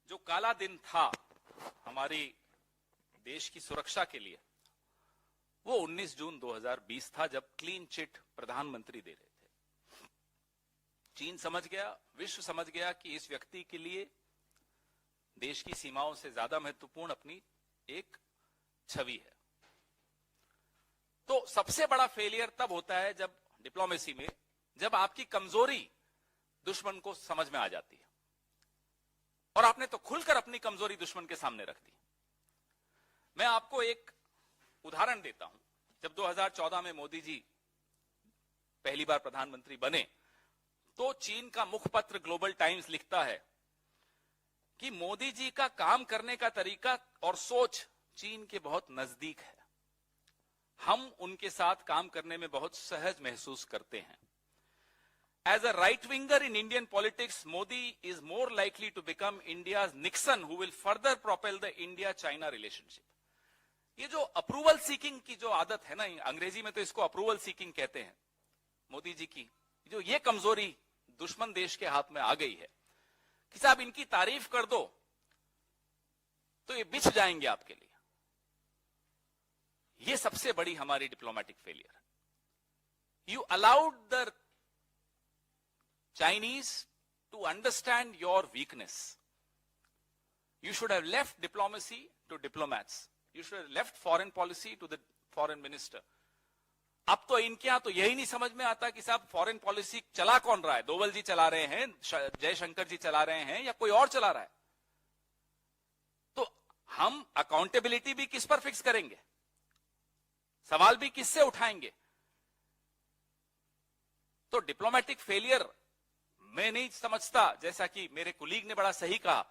जो काला दिन था हमारी देश की सुरक्षा के लिए, वो 19 जून 2020 था, जब क्लीन चिट प्रधानमंत्री दे रहे थे। चीन समझ गया, विश्व समझ गया कि इस व्यक्ति के लिए देश की सीमाओं से ज्यादा महत्वपूर्ण अपनी एक छवि है। तो सबसे बड़ा फेलियर तब होता है जब डिप्लोमेसी में, जब आपकी कमजोरी दुश्मन को समझ में आ जाती है, और आपने तो खुलकर अपनी कमजोरी दुश्मन के सामने रख दी। मैं आपको एक उदाहरण देता हूं। जब 2014 में मोदी जी पहली बार प्रधानमंत्री बने, तो चीन का मुखपत्र ग्लोबल टाइम्स लिखता है कि मोदी जी का काम करने का तरीका और सोच चीन के बहुत नजदीक है, हम उनके साथ काम करने में बहुत सहज महसूस करते हैं। As a right winger in Indian politics, Modi is more likely to become India's Nixon, who will further propel the India-China relationship. ये जो अप्रूवल सीकिंग की जो आदत है ना, अंग्रेजी में तो इसको अप्रूवल सीकिंग कहते हैं, मोदी जी की जो ये कमजोरी दुश्मन देश के हाथ में आ गई है कि साहब इनकी तारीफ कर दो तो ये बिछ जाएंगे आपके लिए। ये सबसे बड़ी हमारी डिप्लोमेटिक फेलियर है। You allowed the Chinese to understand your weakness. You should have left diplomacy to diplomats. You should have left foreign policy to the foreign minister. अब तो इनके यहां तो यही नहीं समझ में आता कि साहब फॉरेन पॉलिसी चला कौन रहा है, डोवल जी चला रहे हैं, जयशंकर जी चला रहे हैं, या कोई और चला रहा है। तो हम अकाउंटेबिलिटी भी किस पर फिक्स करेंगे, सवाल भी किससे उठाएंगे। तो डिप्लोमेटिक फेलियर मैं नहीं समझता, जैसा कि मेरे कुलीग ने बड़ा सही कहा,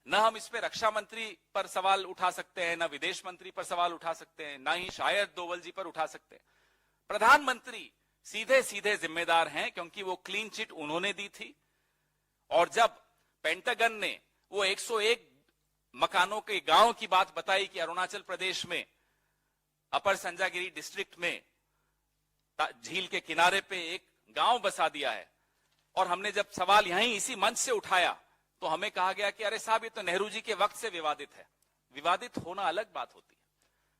न हम इस पे रक्षा मंत्री पर सवाल उठा सकते हैं, न विदेश मंत्री पर सवाल उठा सकते हैं, न ही शायद डोवल जी पर उठा सकते हैं। प्रधानमंत्री सीधे सीधे जिम्मेदार हैं, क्योंकि वो क्लीन चिट उन्होंने दी थी। और जब पेंटागन ने वो 101 मकानों के गांव की बात बताई कि अरुणाचल प्रदेश में अपर संजागिरी डिस्ट्रिक्ट में झील के किनारे पे एक गांव बसा दिया है, और हमने जब सवाल यहीं इसी मंच से उठाया तो हमें कहा गया कि अरे साहब ये तो नेहरू जी के वक्त से विवादित है। विवादित होना अलग बात होती है,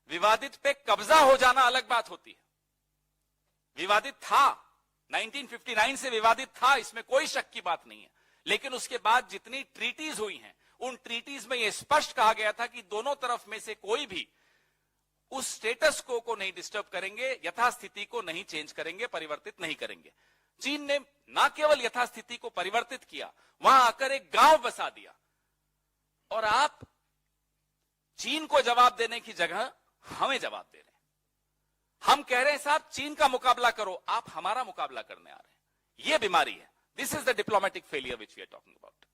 विवादित पे कब्जा हो जाना अलग बात होती है। विवादित था, 1959 से विवादित था, इसमें कोई शक की बात नहीं है। लेकिन उसके बाद जितनी ट्रीटीज हुई हैं, उन ट्रीटीज में यह स्पष्ट कहा गया था कि दोनों तरफ में से कोई भी उस स्टेटस को नहीं डिस्टर्ब करेंगे, यथास्थिति को नहीं चेंज करेंगे, परिवर्तित नहीं करेंगे। चीन ने न केवल यथास्थिति को परिवर्तित किया, वहां आकर एक गांव बसा दिया। और आप चीन को जवाब देने की जगह हमें जवाब दे रहे हैं। हम कह रहे हैं साहब चीन का मुकाबला करो, आप हमारा मुकाबला करने आ रहे हैं। यह बीमारी है। This is the diplomatic failure which we are talking about.